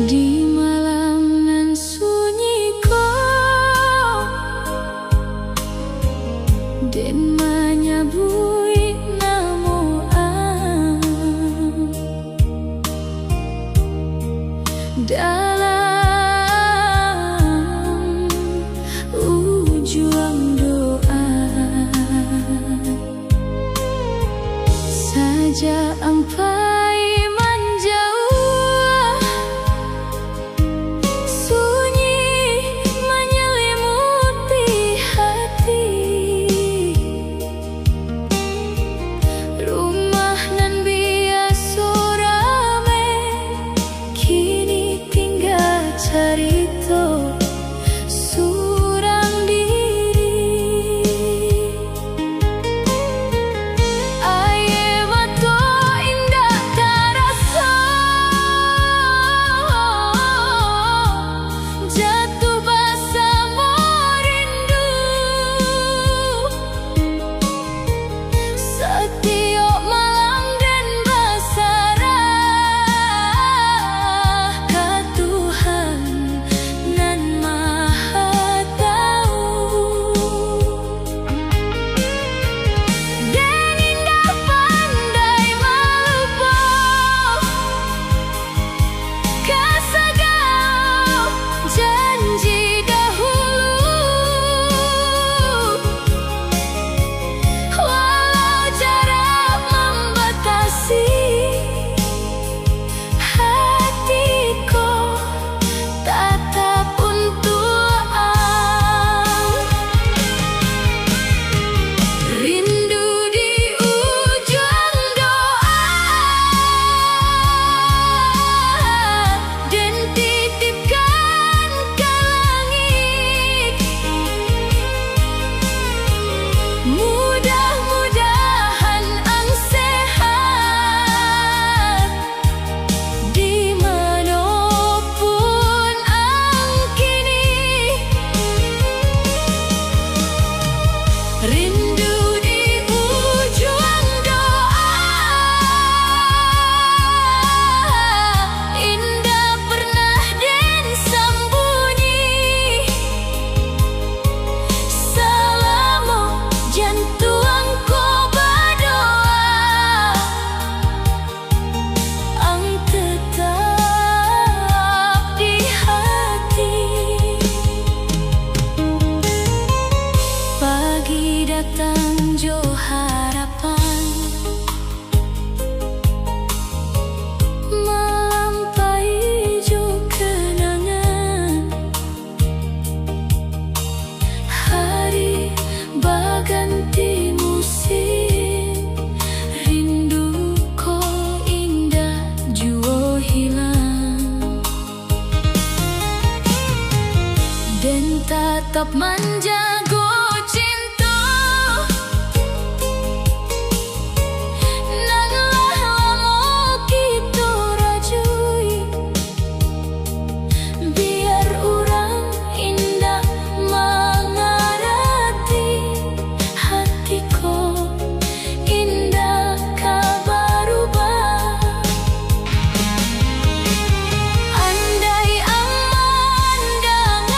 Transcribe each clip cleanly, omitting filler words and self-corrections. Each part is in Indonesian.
Di malam nan sunyi ko den menyabui namo dalam ujung doa saja ampai menjauh sunyi menyelimuti hati rumah nan biasa rame kini tinggal cerita surang diri aye mato indah terasa jatuh bersama rindu setiap malam dan basarah ke Tuhan nan maha tahu dan indah pandai melupa kesegala janji dahulu walau jarak membatasi hatiku tetap untuk rindu di ujung doa dan titipkan ke langit mudah-mudahan ang sehat dimanapun ang kini rindu di ujung doa indah pernah dan sembunyi selama jantuangku berdoa ang tetap di hati pagi datang jo harapan melampaui jo kenangan hari berganti musim rindu ko indah jua hilang dan tetap menjaga cinta nan lama kita rajui biar orang indah mengerti hatiku indah kabar ubah andai aman dengan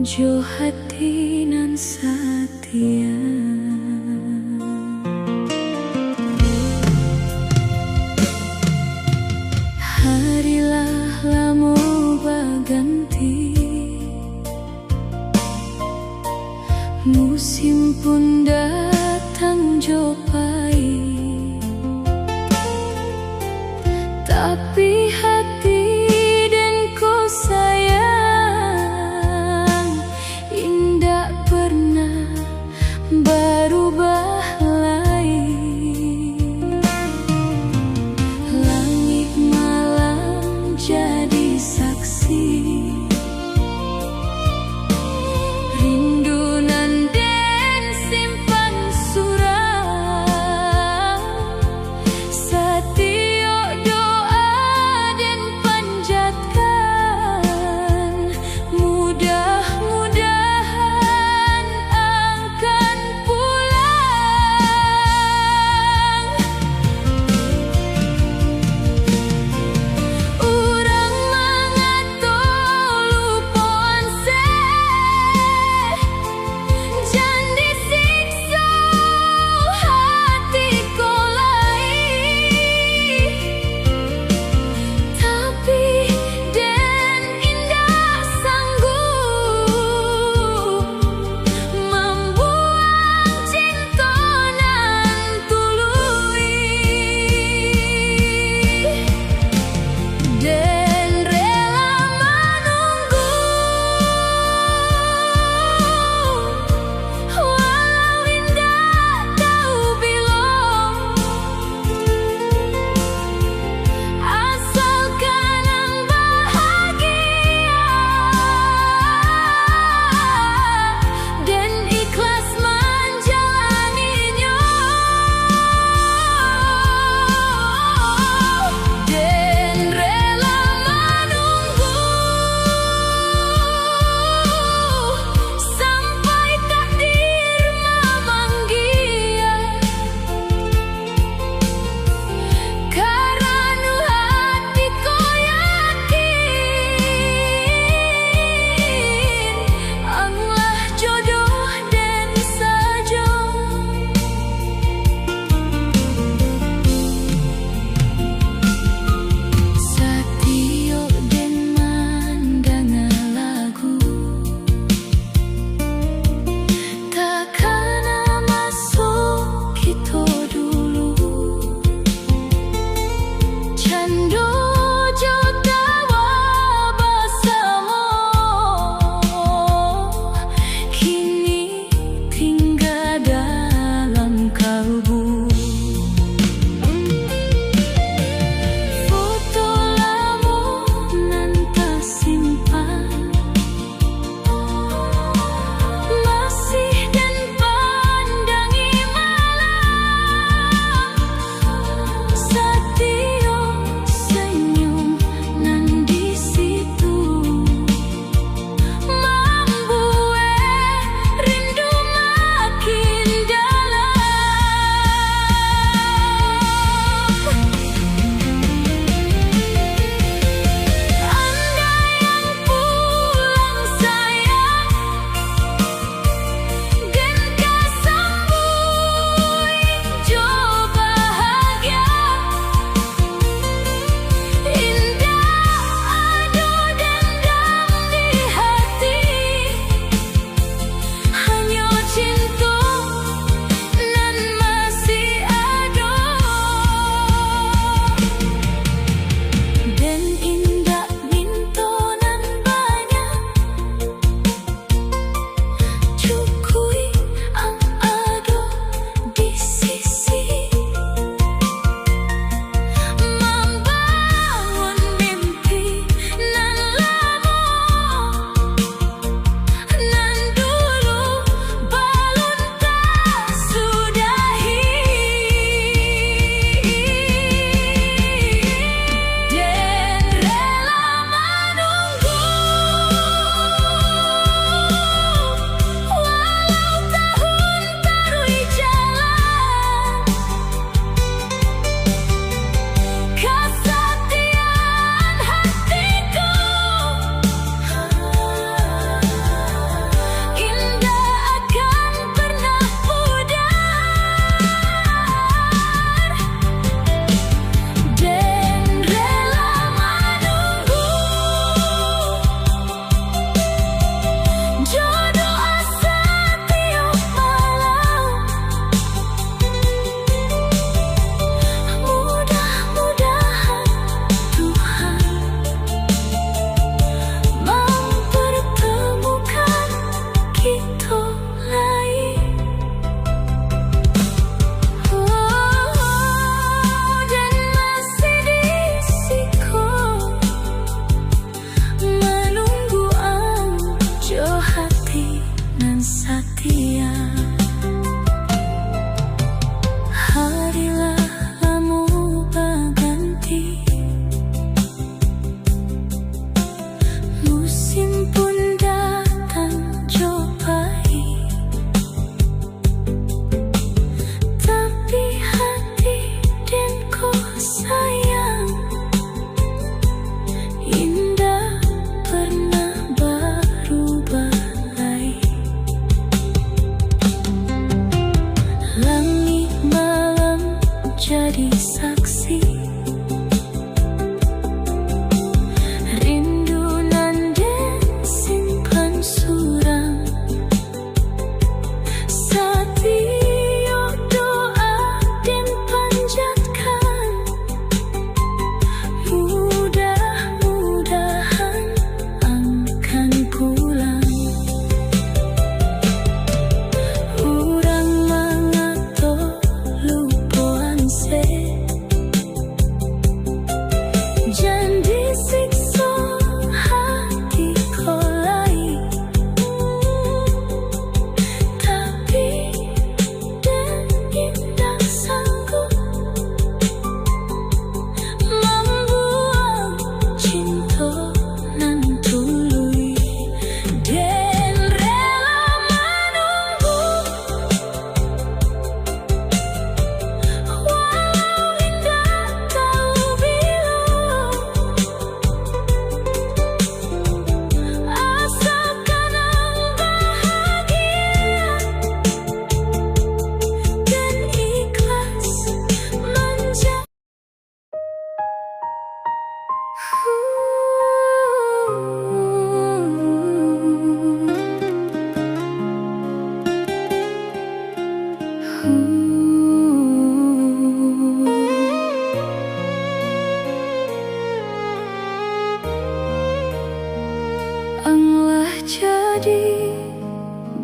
Jo hati nan setia. Harilah lamu baganti, musim pun datang jo pahit, tapi hati dan ku sayang indah pernah berubah lain. Langit malam jadi saksi, rindu nan den simpan surat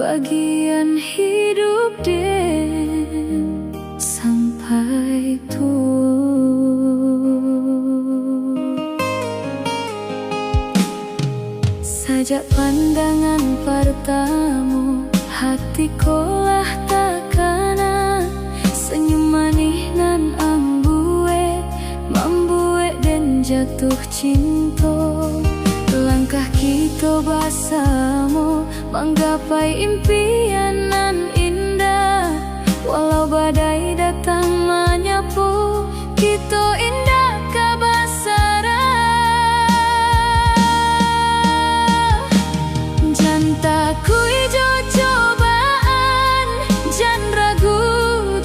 bagian hidup den sampai tua. Sajak pandangan pertama hatiku lah takana senyum manis nan ambue membuat dan jatuh cinta. Langkah kita bersama menggapai impian nan indah. Walau badai datang menyapu, kita indah kabasara. Jan takui jo cobaan, jan ragu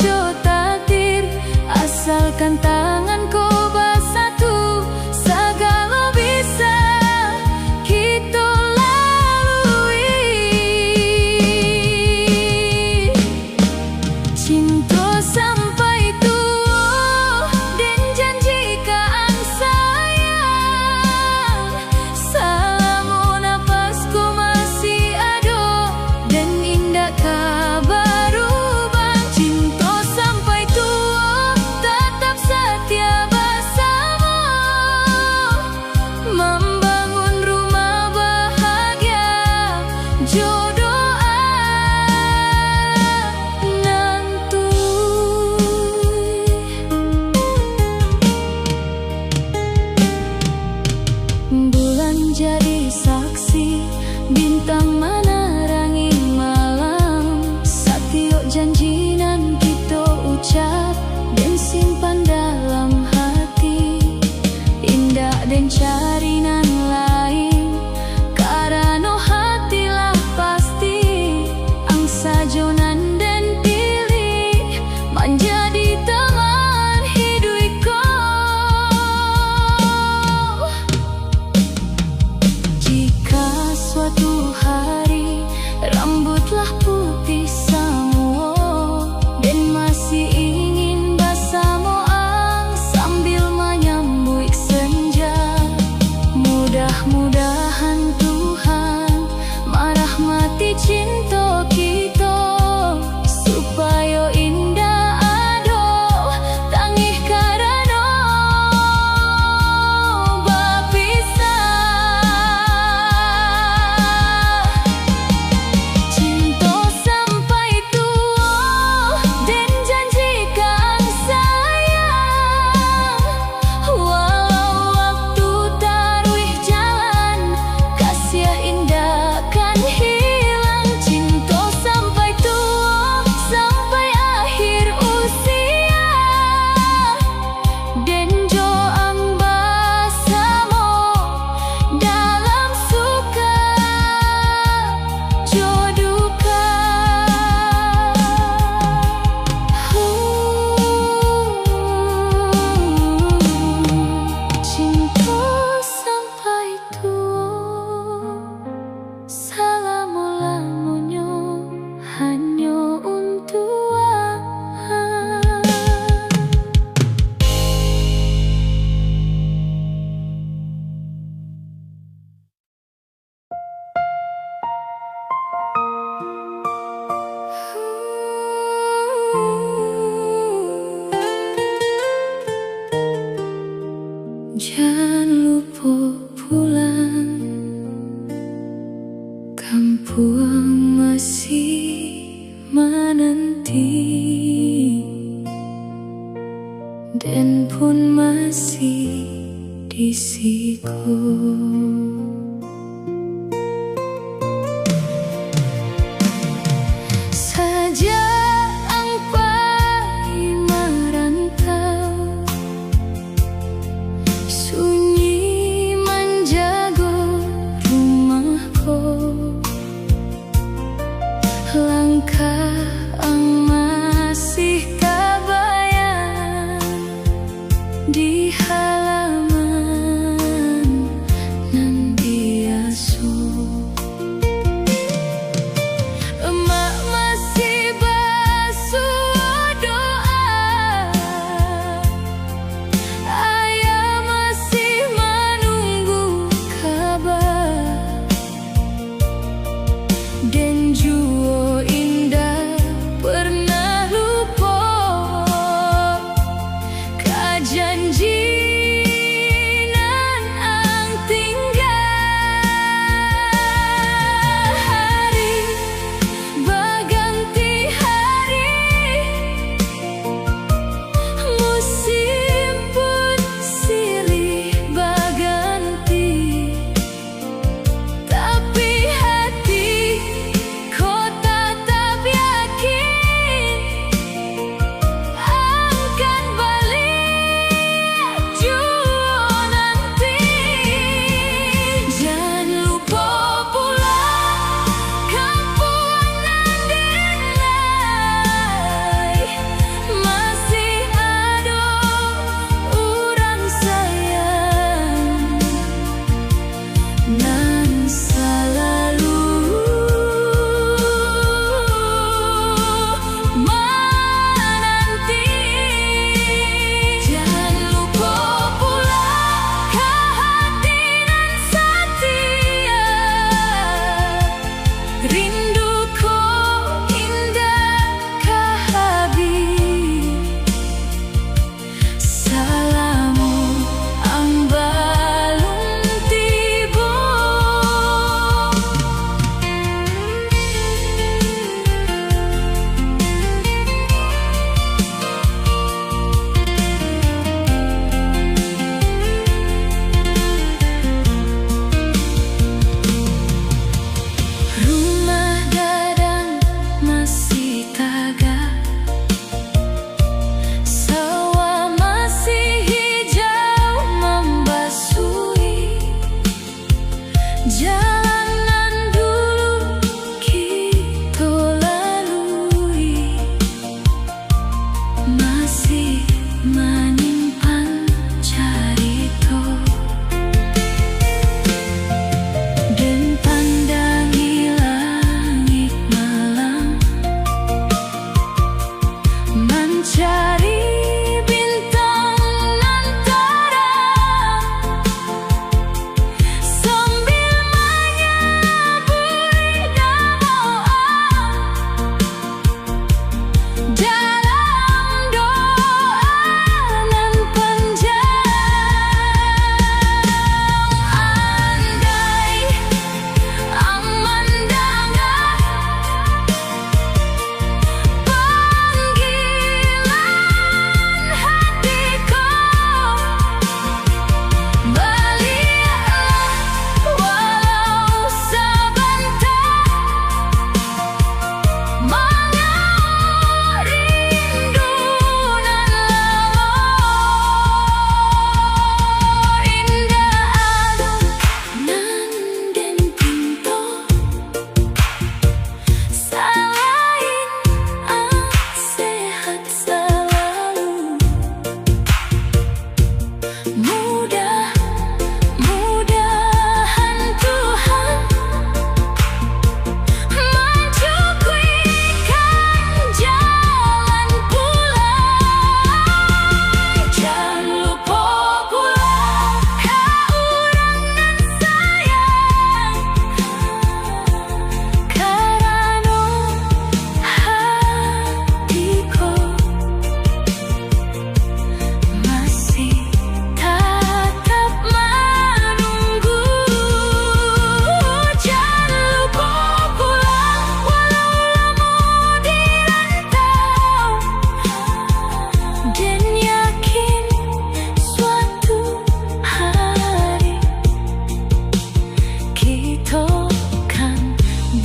jo takdir. Asalkan tanganku bersatu, segala bisa kita lalui. Cinta sampai tua dan janjikan sayang. Salamu napasku masih ada dan indah kabarubah. Cinta sampai tua tetap setia bersama, membangun rumah bahagia jodoh. Bulan jadi saksi, bintang menerangi malam. Setiap janji nan kita ucap dan simpan dalam hati. Indah dan cari nan lain, karena hatilah pasti. Angsa jonan dan pilih menjadi teman hidupku. Jika suatu hari rambutlah putih semua dan masih ingin bersama sambil menyambut senja, mudah-mudahan Tuhan merahmati cinta kita supaya indah ado tangih karena berpisah. Cinta sampai tua dan janjikan sayang. Walau waktu taruh jalan, kasih indah kan hilang. Cinta sampai tua sampai akhir usia dan joang bersama dalam suka joduka. Cinta sampai tua, salamu-lamunya hanya untuk jangan lupa pulang, kampung masih menanti dan pun masih di siku. Sejak angpai merantau, sunyi menjaga rumahku. Langkah masih terbayang di halaman nan biasa. Emak masih basuh doa, ayah masih menunggu kabar dan jua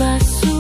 basuh